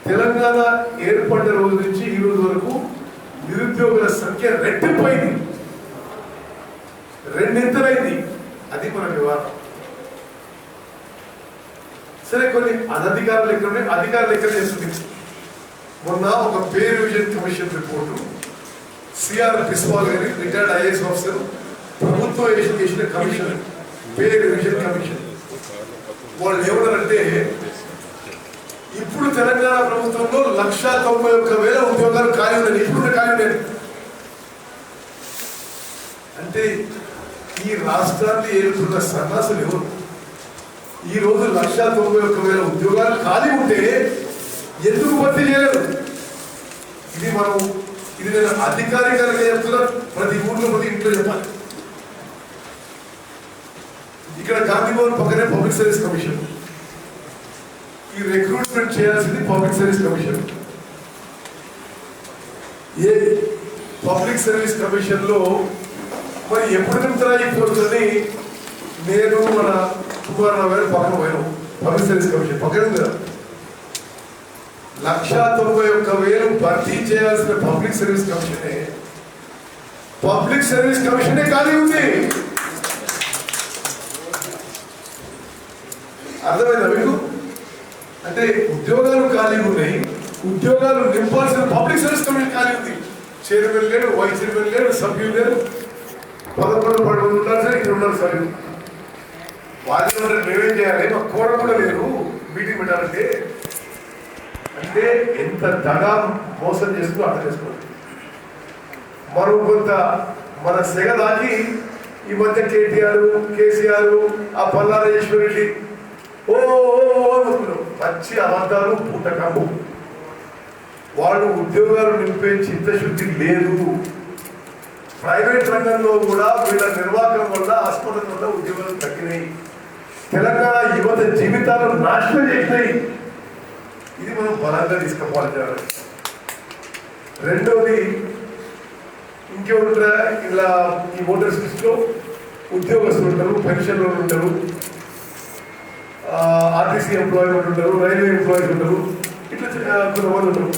తెలంగాణ ఏర్పడిన రోజు నుంచి ఈ రోజు వరకు నిరుద్యోగుల సంఖ్య రెట్టిపోయింది, రెండింతలైంది. అది మన వివరణ. సరే, కొన్ని అనధికార లెక్కలు అధికార లెక్కలు చేస్తుంది. మొన్న ఒక pay revision commission report CR Biswal గారి రిటైర్డ్ ఐఏఎస్ ఆఫీసర్ ప్రభుత్వ చేసిన కమిషన్, పే రివిజన్ కమిషన్, వాళ్ళు ఏమన్నారంటే ఇప్పుడు తెలంగాణ ప్రభుత్వంలో 191,000 ఉద్యోగాలు ఖాళీ ఉన్నాయి. ఇప్పుడు ఖాళీ ఉన్నాయి అంటే ఈ రాష్ట్రాన్ని ఏలుతున్న సన్నాసులు ఎవరు? ఈ రోజు 191,000 ఉద్యోగాలు ఖాళీ ఉంటే ఎందుకు భర్తీ చేయలేదు? ఇది నేను అధికారికంగా చెప్తున్నా, ప్రతి ఊర్లో ప్రతి ఇంట్లో చెప్పాలి. ఇక్కడ గాంధీ భవన్ పక్కనే పబ్లిక్ సర్వీస్ కమిషన్, ఈ రిక్రూట్మెంట్ చేయాల్సింది పబ్లిక్ సర్వీస్ కమిషన్. ఏ పబ్లిక్ సర్వీస్ కమిషన్ లో మరి ఎప్పుడు నిమిషాలు అయిపోతుందని నేను మన కుమారరావు గారు పక్కన పోయాను. పబ్లిక్ సర్వీస్ కమిషన్ పక్కన ఉంది కదా, 191,000 భర్తీ చేయాల్సిన పబ్లిక్ సర్వీస్ కమిషనే ఖాళీ ఉంది. అర్థమైందా మీకు? అంటే ఉద్యోగాలు ఖాళీ ఉన్నాయి, ఉద్యోగాలు నింపాల్సిన పబ్లిక్ సర్వీస్ కమిషన్ ఖాళీ ఉంది. చైర్మన్ లేడు, వైస్ చైర్మన్ లేడు, సభ్యులు లేరు, 11 ఉన్నారు సార్, ఇక్కడ ఉన్నారు సార్. వాళ్ళు మేమేం చేయాలి? మాకు కోరం కూడా లేరు మీటింగ్ పెట్టాలంటే. అంటే ఎంత దగా మోసం చేస్తుందో అర్థం చేసుకోండి. మరో కొంత మన సెగ దాకి ఈ మధ్య కేసీఆర్, ఆ పల్లారాజేశ్వర రెడ్డి మంచి అబద్ధాలు పుట్టకము. వాళ్ళు ఉద్యోగాలు నింపే చిత్తశుద్ధి లేదు. ప్రైవేట్ రంగంలో కూడా వీళ్ళ నిర్వాహకం వల్ల, హాస్పిటల్ వల్ల ఉద్యోగాలు తగ్గినాయి. తెలంగాణ యువత జీవితాలను నాశనం చేసినాయి. ఇది మనం బలంగా తీసుకుపోవాలి. రెండోది, ఇంకెవరుంటారా ఇలా ఈ ఓటర్స్ లిస్టులో ఉద్యోగస్తులు ఉంటారు, పెన్షన్లు ఉంటారు, ఆర్టీసీ ఎంప్లాయీమెంట్ ఉంటారు, రైల్వే ఎంప్లాయీస్ ఉంటారు, ఇట్లా కొంతమంది ఉంటారు.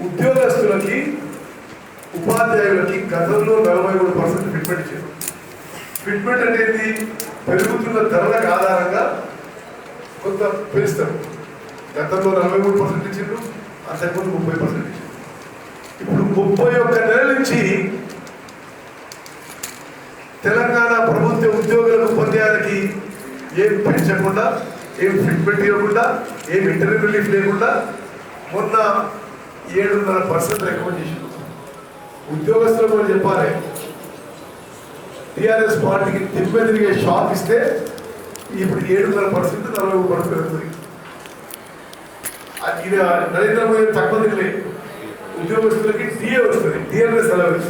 ఉద్యోగస్తులకి, ఉపాధ్యాయులకి గతంలో 43% ఫిట్మెంట్ ఇచ్చారు. ఫిట్మెంట్ అనేది పెరుగుతున్న ధరలకు ఆధారంగా కొంత పెంచుతారు. గతంలో 43% ఇచ్చిండ్రు, అంతకుముందు 30% ఇచ్చారు. ఇప్పుడు 31 నెలల నుంచి తెలంగాణ ప్రభుత్వ ఉద్యోగులకు, ఉపాధ్యాయులకి ఏం పెంచకుండా, ఏం ఫిట్మెంట్ ఇవ్వకుండా, ఏం ఇంటర్వ్యూ రిలీఫ్ లేకుండా మొన్న 7.5% రికమెండ్ చేసింది. ఉద్యోగస్తులు కూడా చెప్పాలి, టీఆర్ఎస్ పార్టీకి తిరిగే షాక్ ఇస్తే ఇప్పుడు 7.5% 43% పెరుగుతుంది. ఇది నరేంద్ర మోదీ తక్కువ తిరగలే. ఉద్యోగస్తులకి టీఏ వస్తుంది, టీఆర్ఎస్ అలవెన్స్,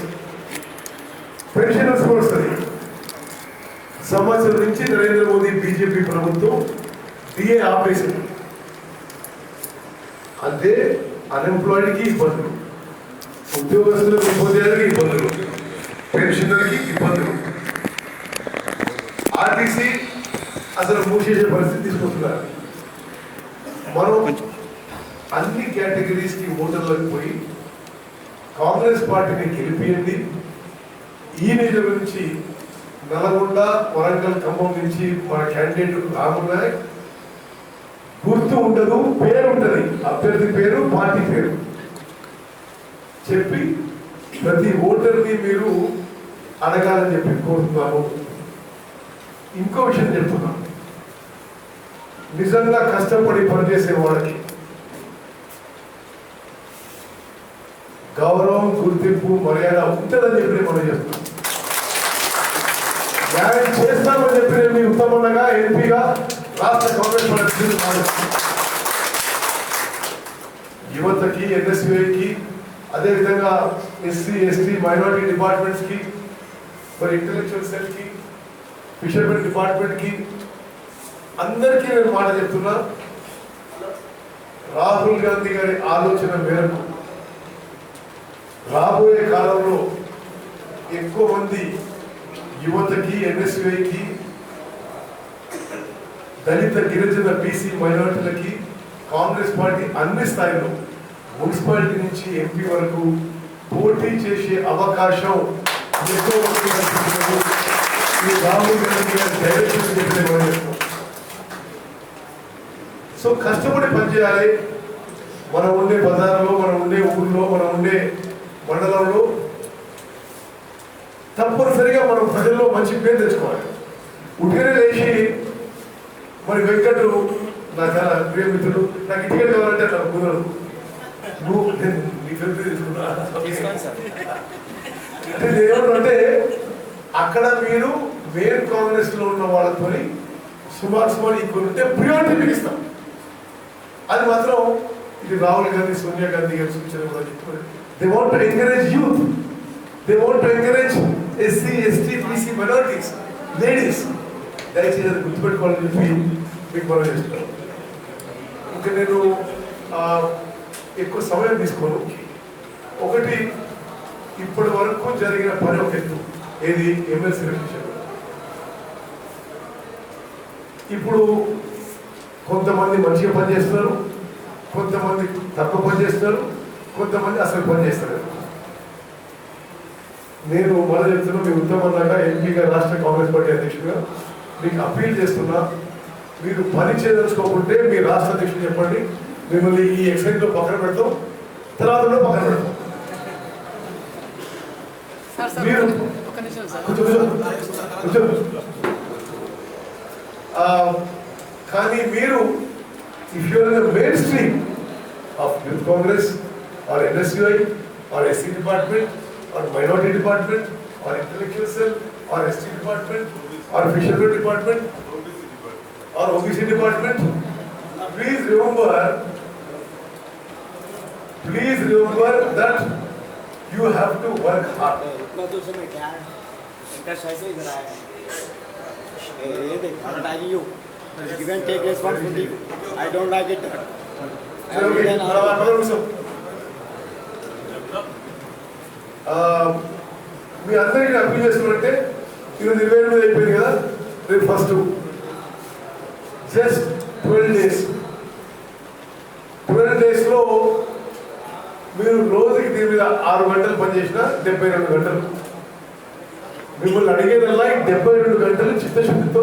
పెన్షనర్స్ కూడా వస్తుంది. సంవత్సరం నుంచి నరేంద్ర మోదీ బీజేపీ ప్రభుత్వం డిఏ ఆపరేషన్. అంటే అన్ఎంప్లాయిడ్కి ఇబ్బందులు, ఉద్యోగస్తులకు, ఉపాధ్యాయులకి ఇబ్బందులు, పెన్షనర్కి ఇబ్బందులు, ఆర్టీసీ అసలు మూసేసే పరిస్థితి తీసుకొస్తున్నారు. మనం అన్ని కేటగిరీస్కి ఓటర్లకు పోయి కాంగ్రెస్ పార్టీని గెలిపియండి. ఈ నిధుల నుంచి నల్గొండ, వరంగల్, ఖమ్మం నుంచి మన క్యాండిడేట్ రామున్నాయి. గుర్తు ఉండదు, పేరు ఉంటుంది, అభ్యర్థి పేరు, పార్టీ పేరు చెప్పి ప్రతి ఓటర్ని మీరు అడగాలని చెప్పి కోరుతున్నాము. ఇంకో విషయం చెప్తున్నాం, నిజంగా కష్టపడి పనిచేసే వాళ్ళకి గౌరవం, గుర్తింపు, మర్యాద ఉంటుందని చెప్పి మనం చేస్తున్నాం. న్యాయం చేస్తామని చెప్పి మీ ఉత్తమంగా ఎంపీగా రాష్ట్ర కాంగ్రెస్ పార్టీ యువతకి, ఎన్ఎస్యుఐకి, అదేవిధంగా ఎస్సీ ఎస్టీ మైనారిటీ డిపార్ట్మెంట్స్కి, మరి ఇంటెలెక్చువల్ సెల్కి, ఫిషర్మెన్ డిపార్ట్మెంట్కి అందరికీ నేను మాట చెప్తున్నా, రాహుల్ గాంధీ గారి ఆలోచన మేరకు రాబోయే కాలంలో ఎక్కువ మంది యువతకి, ఎన్ఎస్యుఐకి, దళిత, గిరిజన, బీసీ మైనారిటీలకి కాంగ్రెస్ పార్టీ అన్ని స్థాయిలో మున్సిపాలిటీ నుంచి ఎంపీ వరకు పోటీ చేసే అవకాశం ఎక్కువ మంది కల్పించినప్పుడు ఈ రాహుల్ గాంధీ గారి డైరెక్షన్ చెప్పిన. సో కష్టపడి పనిచేయాలి. మనం ఉండే బజార్లో, మనం ఉండే ఊళ్ళో, మనం ఉండే మండలంలో తప్పనిసరిగా మనం ప్రజల్లో మంచి పేరు తెచ్చుకోవాలి. ఉట్టిగానే లేచి మరి వెంకట్ నా చాలా ప్రియమిత్రుడు, నాకు టికెట్ కావాలంటే నాకు కుదరదు, నువ్వు నీ పేరు తీసుకున్నా అంటే ఏమంటే అక్కడ మీరు మెయిన్ కాంగ్రెస్ లో ఉన్న వాళ్ళతో సుమారు ఈక్వల్ ఉంటే ప్రియారిటీ మీకు ఇస్తాం. అది మాత్రం ఇది రాహుల్ గాంధీ, సోనియా గాంధీ గారి సూచన కూడా చెప్తున్నారు. They want to encourage youth, they want to encourage SC ST BC minorities, ladies. దయచేసి అది గుర్తుపెట్టుకోవాలని చెప్పి మీకు మనం చేస్తున్నాను. ఇంకా నేను ఎక్కువ సమయం తీసుకోను. ఒకటి, ఇప్పటి వరకు జరిగిన పని ఒక ఎత్తు, ఏది ఎమ్మెల్సీ ఎలక్షన్. ఇప్పుడు కొంతమంది మంచిగా పనిచేస్తున్నారు, కొంతమంది తక్కువ పనిచేస్తున్నారు, కొంతమంది అసలు పనిచేస్తారు. నేను మళ్ళీ చెప్తున్నా, మీ ఉత్తమన్నాక ఎంపీగా, రాష్ట్ర కాంగ్రెస్ పార్టీ అధ్యక్షుడిగా మీకు అప్పీల్ చేస్తున్నా, మీరు పని చేయదలుచుకోకుంటే మీ రాష్ట్ర అధ్యక్షుడు చెప్పండి, మిమ్మల్ని ఈ ఎక్సైజ్లో పక్కన పెడతాం, తర్వాత పక్కన పెడతాం. మీరు కానీ మీరు if you are in the mainstream of youth Congress or NSUI or SC department or minority department or intellectual cell or ST department or fishermen department or OBC department, please remember that you have to work hard. Give and take responsibility. I don't like it. మీ అందరికీ appeal చేస్తున్నట్టే ఈరోజు 28 అయిపోయింది కదా, రేపు first just 12 డేస్లో మీరు రోజుకి దీని మీద 6 గంటలు పనిచేసిన 72 గంటలు. మిమ్మల్ని అడిగేదల్లా ఈ 72 గంటలు చిత్తశుద్ధితో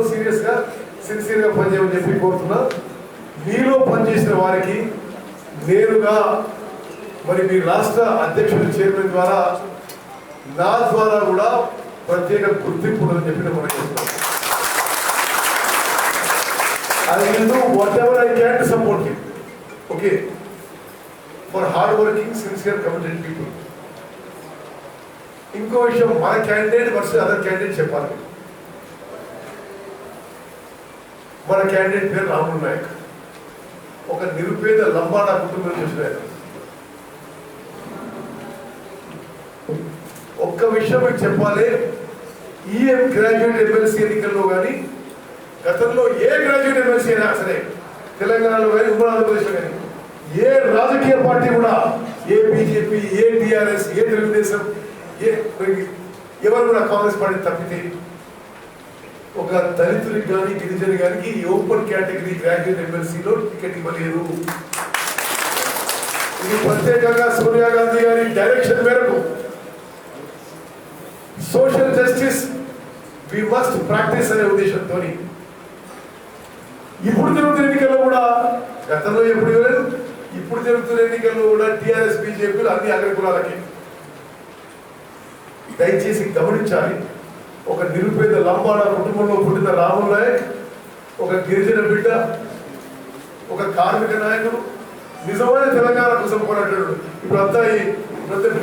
సిన్సియర్గా పనిచేయమని చెప్పి కోరుతున్నా. మీలో పనిచేసిన వారికి నేరుగా మరి మీ రాష్ట్ర అధ్యక్షుడి చైర్మన్ ద్వారా, నా ద్వారా కూడా ప్రత్యేక గుర్తింపు ఉందని చెప్పి మనం చేస్తున్నాం. I will do whatever I can to support you. Okay? For hard-working, sincere, committed people. ఇంకో విషయం, మన క్యాండిడేట్ వర్సెస్ అదర్ క్యాండిడేట్ చెప్పాలి. మన క్యాండిడేట్ పేరు రాములు నాయక్, ఒక నిరుపేద లంబాడా కుటుంబం నుంచి వచ్చిన. ఒక్క విషయం మీకు చెప్పాలి, ఈ గ్రాడ్యుయేట్ ఎమ్మెల్సీ ఎన్నికల్లో కానీ, గతంలో ఏ గ్రాడ్యుయేట్ ఎమ్మెల్సీ అయినా సరే, తెలంగాణలో కానీ, ఉమ్మడి ఆంధ్రప్రదేశ్లో కానీ, ఏ రాజకీయ పార్టీ కూడా, ఏ బీజేపీ, ఏ టీఆర్ఎస్, ఏ తెలుగుదేశం, ఎవరు కూడా కాంగ్రెస్ పార్టీ తప్పితే ఒక దళితుడికి కానీ, గిరిజన గారికి ఓపెన్ కేటగిరీ గ్రాడ్యుయేట్ ఎమ్మెల్సీలో టికెట్ ఇవ్వలేదు. ఇది ప్రత్యేకంగా సోనియా గాంధీ గారి డైరెక్షన్ మేరకు social justice we must practice అనే ఉద్దేశంతో ఇప్పుడు జరుగుతున్న ఎన్నికల్లో కూడా, గతంలో ఎప్పుడు ఇవ్వలేదు, ఇప్పుడు జరుగుతున్న ఎన్నికల్లో కూడా టీఆర్ఎస్, బీజేపీలు అన్ని అగ్రకులాలకి. దయచేసి గమనించాలి, ఒక నిరుపేద లంబాడా కుటుంబంలో పుట్టిన రాములు నాయక్, ఒక గిరిజన బిడ్డ, ఒక కార్మిక నాయకుడు, నిజమైన తెలంగాణ కోసం పోరాటాడు. ఇప్పుడు అంతా ఈ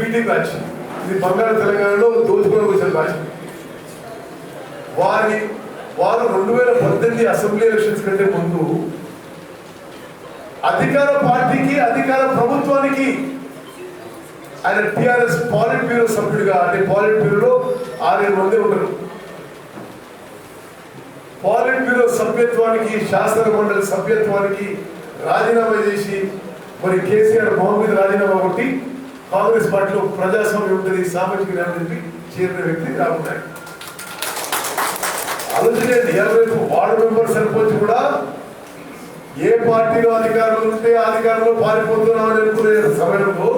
బీటీ బ్యాచ్, ఇది బంగారు తెలంగాణలో దోచుకోవడం వచ్చిన బ్యాచ్. వారు 2018 అసెంబ్లీ ఎలక్షన్స్ కంటే ముందు అధికార పార్టీకి అధికార ప్రభుత్వానికి ఆయన టిఆర్ఎస్ పాలిట్ బ్యూరో సభ్యుడిగా, అంటే పాలిట్ బ్యూరోలో 6 మంది ఉన్నారు. పాలిట్ బ్యూరో సభ్యత్వానికి, శాసన మండలి సభ్యత్వానికి రాజీనామా చేసి మరి కేసీఆర్ మొహం మీద రాజీనామా కొట్టి కాంగ్రెస్ పార్టీలో ప్రజాస్వామ్యం ఉంటుంది, సామాజిక న్యాయం చేరిన వ్యక్తి రాహుల్ నాయక్. ఆలోచించండి, రేపు వార్డు మెంబర్ సర్పంచ్ కూడా ఏ పార్టీలో అధికారులు ఉంటే అధికారంలో పారిపోతున్నామని అనుకునే సమయంలో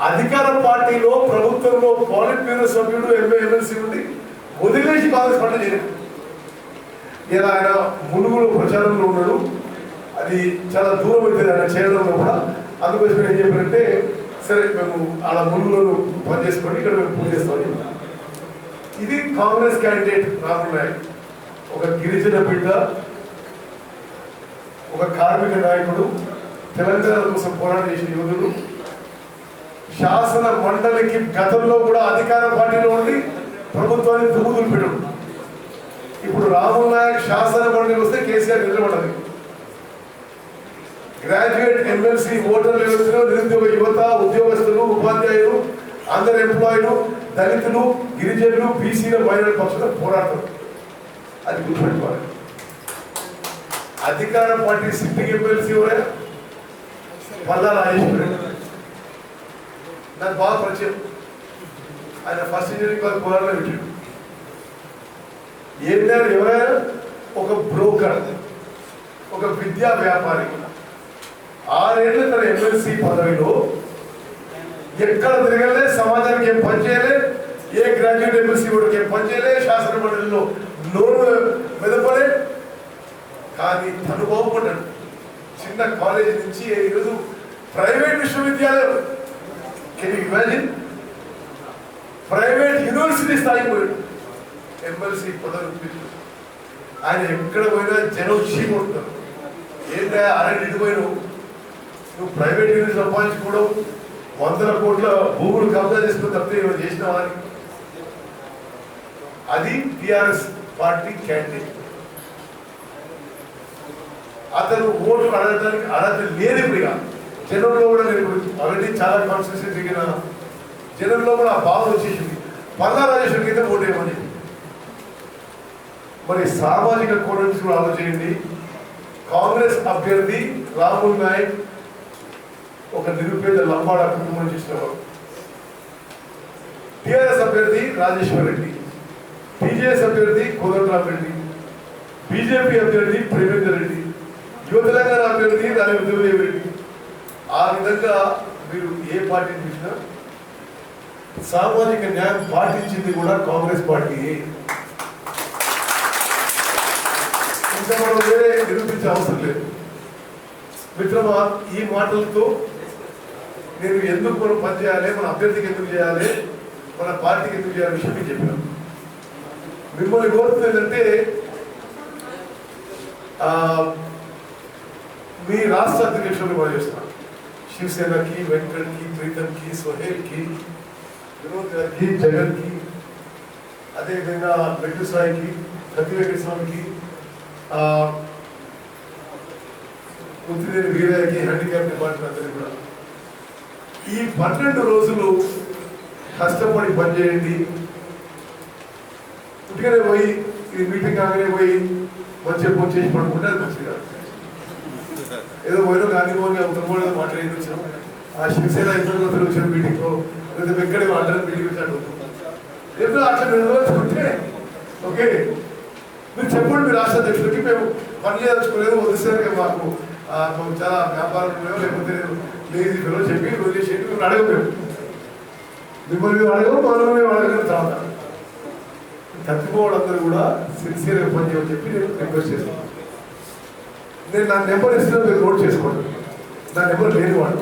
అధికార పార్టీలో ప్రభుత్వంలో పాలిట్ బ్యూరో సభ్యుడు ఎమ్మెల్సీ ఉండి వదిలేసి కాంగ్రెస్ పార్టీ చేరారు. ఇలా ఆయన మునుగులు ప్రచారంలో ఉన్నాడు, అది చాలా దూరం అవుతుంది ఆయన చేయడంలో కూడా. అందుకోసం ఏం చెప్పారంటే, సరే మేము అలా మునుగులను పనిచేసుకోండి, ఇక్కడ మేము పూజ చేస్తామని. ఇది కాంగ్రెస్ క్యాండిడేట్ రాహుల్ నాయక్, ఒక గిరిజన బిడ్డ, ఒక కార్మిక నాయకుడు, తెలంగాణ కోసం పోరాటం చేసిన యోధుడు. శాసన మండలికి గతంలో కూడా అధికార పార్టీలో ఉండి ప్రభుత్వాన్ని దుమ్ముదులిపెట్టాడు. ఇప్పుడు రాహుల్ నాయక్ శాసన మండలికి వస్తే కేసీఆర్ నిలబడాలి. గ్రాడ్యుయేట్ ఎమ్మెల్సీ ఓటర్ వ్యవస్థలో నిరుద్యోగ యువత, ఉద్యోగస్తులు, ఉపాధ్యాయులు, అందరు ఎంప్లాయీలు, దళితులు, గిరిజనులు, బీసీల, మైనారిటీ పక్షుల పోరాటం. అది గుర్తుపెట్టుకోవాలి. అధికార పార్టీ సిట్టింగ్ ఎమ్మెల్సీ ఎవరైనా పల్లా రాజేశ్వరి, నాకు బాగా పరిచయం. ఆయన ఫస్ట్ ఇంజనీరింగ్ కాలేజ్ పోరాటం పెట్టాడు. ఏంటంటే ఎవరైనా ఒక బ్రోకర్, ఒక విద్యా వ్యాపారి 6 ఏళ్ళు తన ఎమ్మెల్సీ పదవిలో ఎక్కడ తిరగలే, సమాజానికి ఏం పనిచేయలే, ఏ గ్రాడ్యుయేట్ ఎమ్మెల్సీ కూడా ఏం పనిచేయలే, శాసన మండలిలో నోరు మెదపలే. కానీ తను బాగుపడ్డాడు. చిన్న కాలేజీ నుంచి ఈరోజు ప్రైవేట్ విశ్వవిద్యాలయం, can you imagine, private university స్థాయికి పోయాడు ఎమ్మెల్సీ పదవి. ఆయన ఎక్కడ పోయినా జనం చీకొడుతారు. ఏంటంటే అరటి ఇటుపోయినావు, నువ్వు ప్రైవేట్ యూనివర్సిటీ సంపాదించుకోవడం, 100 కోట్ల భూములు కబ్జా చేసుకుని తప్పితే ఏమైనా చేసినావా అని. అది టిఆర్ఎస్ పార్టీ క్యాండిడేట్. అతను ఓట్లు అడగడానికి అర్హత లేదు. ఇప్పుడు జనంలో కూడా నేను ఆల్రెడీ చాలా కాన్స్టిట్యూషన్ దిగిన జనంలో కూడా ఆ భావన వచ్చేసింది, పల్లా రాజేశ్వరికి అయితే ఓటేయమని. మరి సామాజిక కోణం నుంచి కూడా ఆలోచించండి. కాంగ్రెస్ అభ్యర్థి రాహుల్ నాయక్ ఒక నిరుపేద లంబాడ కుటుంబం చేసినవారు. టిఆర్ఎస్ అభ్యర్థి రాజేశ్వర్ రెడ్డి, టీజేఎస్ అభ్యర్థి కోదండరామ్ రెడ్డి, బీజేపీ అభ్యర్థి ప్రేమేందర్ రెడ్డి, యువ తెలంగాణ అభ్యర్థి దాని ఉద్యోగదేవి రెడ్డి. ఆ విధంగా మీరు ఏ పార్టీని చూసినా సామాజిక న్యాయం పాటించింది కూడా కాంగ్రెస్ పార్టీ. ఇంకా మనం వేరే నిరూపించే అవసరం లేదు మిత్రమా. ఈ మాటలతో నేను ఎందుకు మనం పనిచేయాలి, మన అభ్యర్థికి ఎందుకు చేయాలి, మన పార్టీకి ఎందుకు చేయాలి విషయం మీకు చెప్పినాను. మిమ్మల్ని కోరుతుంది ఏంటంటే మీ రాష్ట్ర అధ్యక్షులు కూడా చేస్తున్నాను. శివసేనకి, వెంకట్కి, ప్రీతంకి, సోహేల్కి, వినోద్ గారికి, జగన్కి, అదేవిధంగా వెంకట సాయికి, సతీ వెంకట స్వామికి, పుత్రిదేవి వీరయ్యకి, హ్యాండిక్యాప్ డిపార్ట్మెంట్ అందరికీ కూడా ఈ 12 రోజులు కష్టపడి పనిచేయండి. పుట్టిగానే పోయి ఇది మీటింగ్ కాగానే పోయి మంచిగా ఫోన్ చేసి పడుకుంటే అది మంచిగా ఏదో పోయినా గాంధీ భవన్ ఉత్తరపోవడం మాట్లాడి వచ్చాం. ఆ శివసేన ఇద్దరు వచ్చిన మీటింగ్లో లేదా వెంకటే అందరం మీటింగ్ వచ్చాడు. ఏదో అట్లా నిర్వహించుకుంటే ఓకే, మీరు చెప్పండి మీ రాష్ట్ర అధ్యక్షులకి మేము పని చేయదలుచుకోలేదు, వదిలేసరికి మాకు చాలా వ్యాపారం ఉన్నాయో లేకపోతే లేజీ ఫెలో చెప్పి వదిలేసేది మీరు అడగలేము. మిమ్మల్ని మేము అడగము, మనల్ని మేము అడగలేదు. తర్వాత తప్పిపోవడం అందరూ కూడా సిన్సియర్గా పని చేయమని చెప్పి నేను రిక్వెస్ట్ చేస్తాను. నేను నా నెంబర్ ఇస్తున్నా, మీరు నోట్ చేసుకోండి. నా నెంబర్ లేని వాడు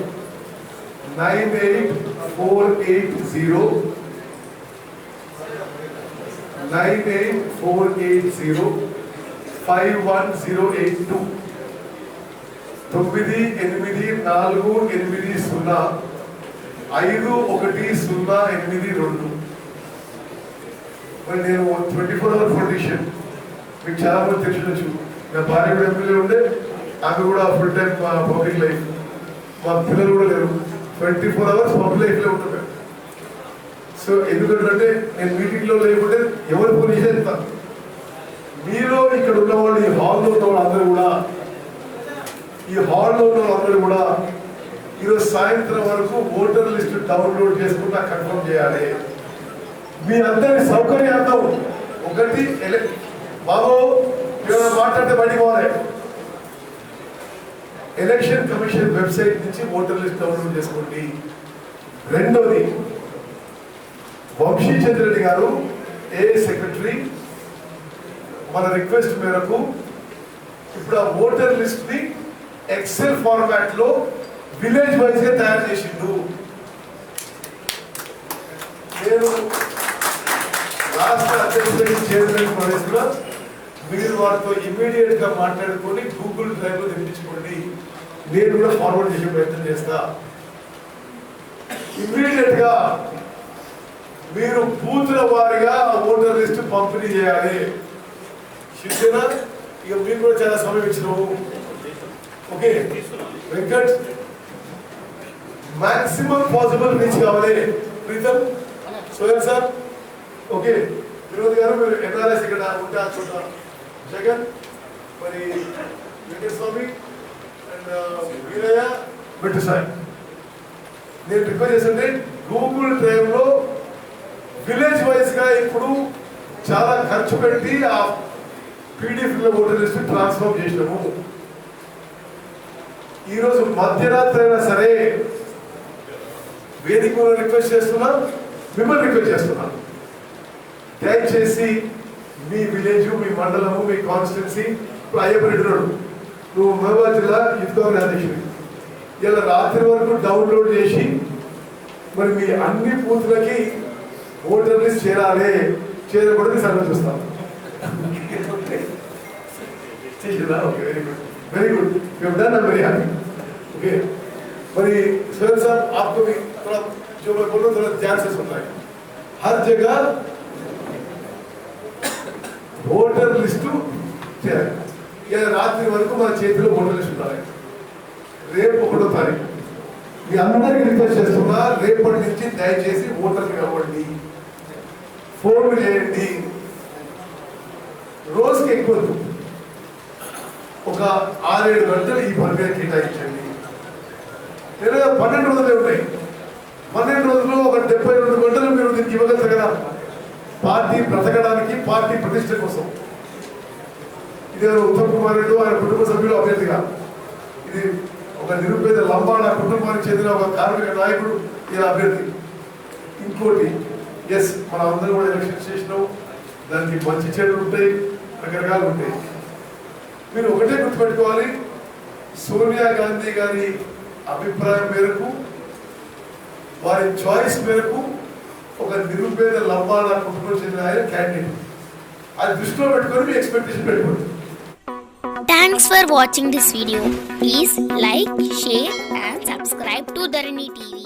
9848051082 9840510802. మరి నేను 24 అవర్ ఫౌండేషన్ మీకు చాలా మంది తెలిసి నా భార్య కూడా ఎమ్మెల్యే ఉండే, ఆమె కూడా ఫుల్ టైం పబ్లిక్ లైఫ్, మా పిల్లలు కూడా లేరు, 24 hours పబ్లిక్ లైఫ్లో ఉంటుంది. సో ఎందుకంటే నేను మీటింగ్లో లేకుంటే ఎవరు ఫోన్ చేసేది మీలో ఇక్కడ ఉన్నవాళ్ళు, ఈ హాల్లో ఉన్న వాళ్ళందరూ కూడా, ఈ హాల్లో ఉన్న వాళ్ళందరూ కూడా ఈరోజు సాయంత్రం వరకు ఓటర్ లిస్ట్ డౌన్లోడ్ చేసుకుంటా కన్ఫర్మ్ చేయాలి. మీ అందరి సౌకర్యార్థం ఒకటి బాబు ఏమైనా మాట్లాడితే బయటికి పోవాలి. ఎలక్షన్ కమిషన్ వెబ్సైట్ నుంచి ఓటర్ లిస్ట్ డౌన్లోడ్ చేసుకోండి. రెండోది, వంశీచంద్ర రెడ్డి గారు ఏ సెక్రటరీ మన రిక్వెస్ట్ మేరకు ఇప్పుడు ఆ ఓటర్ లిస్ట్ ని ఎక్సెల్ ఫార్మాట్ లో విలేజ్ వైజ్ గా తయారు చేసిండు. నేను రాష్ట్ర అధ్యక్షుడికి చైర్మన్ ప్రవేశంలో మీరు వారితో ఇమ్మీడియట్ గా మాట్లాడుకొని గూగుల్ డ్రైవ్ లో తెప్పించుకోండి. నేను కూడా ఫార్వర్డ్ చేసే ప్రయత్నం చేస్తా. ఇమ్మీడియట్ గా మీరు బూతుల వారిగా ఓటర్ లిస్ట్ పంపిణీ చేయాలి. శిక్షణ ఇక మీకు కూడా చాలా సమయం ఇచ్చినాము. Okay Venkat, maximum possible reach కావాలి. ప్రీతం, సోయల్ సార్, ఓకే వినోద్ గారు మీరు ఎన్ఆర్ఎస్ ఇక్కడ ఉంటే చూద్దాం. జగన్, మరి వెంకటస్వామి అండ్ వీరయ్య, బిట్టు సార్, నేను రిక్వెస్ట్ చేస్తుంటే గూగుల్ డ్రైవ్ లో విలేజ్ వైజ్ గా ఇప్పుడు చాలా ఖర్చు పెట్టి ఆ పీడిఎఫ్ లో ఓటర్ లిస్ట్ ట్రాన్స్ఫర్ చేసినాము. ఈరోజు మధ్యరాత్రి అయినా సరే వేదిక రిక్వెస్ట్ చేస్తున్నా, మిమ్మల్ని రిక్వెస్ట్ చేస్తున్నా, దయచేసి మీ విలేజ్, మీ మండలము, మీ కాన్స్టిట్యున్సీ, ఇప్పుడు అయ్యప్పరెడ్డి రోడ్డు, నువ్వు మహబూబాబాద్ జిల్లా యూత్ కాంగ్రెస్ అధ్యక్షుడు, ఇలా రాత్రి వరకు డౌన్లోడ్ చేసి మరి మీ అన్ని బూత్లకి ఓటర్ లిస్ట్ చేరాలి. చేరకూడదు సర్వే చూస్తాం. Okay, very good, very good, you have done, I am very happy. Okay, మరి सोहेल साहब आपको भी थोड़ा जो मैं बोल रहा हूँ थोड़ा ध्यान से सुनना है. हर जगह ఓటర్ లిస్టు చేయాలి. ఇలా రాత్రి వరకు మన చేతిలో ఓటర్ లిస్ట్ ఉండాలి. రేపు 1వ తారీఖు మీ అందరికీ రిక్వెస్ట్ చేస్తున్నా, రేపటి నుంచి దయచేసి ఓటర్లు అవ్వండి, ఫోన్లు చేయండి. రోజుకి ఎక్కువ ఒక 6-7 గంటలు ఈ పని మీద కేటాయించండి. లేదా 12 రోజులే ఉన్నాయి, 12 రోజుల్లో ఒక 72 గంటలు మీరు దీనికి ఇవ్వగలుగుతారు కదా, పార్టీ బ్రతకడానికి, పార్టీ ప్రతిష్ట కోసం. ఇది ఉత్తమ్ కుమార్ రెడ్డి ఆయన కుటుంబ సభ్యులు అభ్యర్థిగా, ఇది ఒక నిరుపేద లంబాడ కుటుంబానికి చెందిన ఒక కార్మిక నాయకుడు ఇలా అభ్యర్థి. ఇంకోటి, ఎస్ మనం అందరం కూడా ఎలక్షన్ చేసినాం, దానికి మంచి చెడులు ఉంటాయి, రకరకాలు ఉంటాయి. మీరు ఒకటే గుర్తుపెట్టుకోవాలి, సోనియా గాంధీ గారి అభిప్రాయం మేరకు, వారి చాయిస్ మేరకు ఒక నిరుపేద లంబాడ కుటుంబం చెందిన ఆయన క్యాండిడేట్. అది దృష్టిలో పెట్టుకొని మీ ఎక్స్పెక్టేషన్ పెట్టుకోండి. Thanks for watching this video. Please like, share and subscribe to Dharani TV.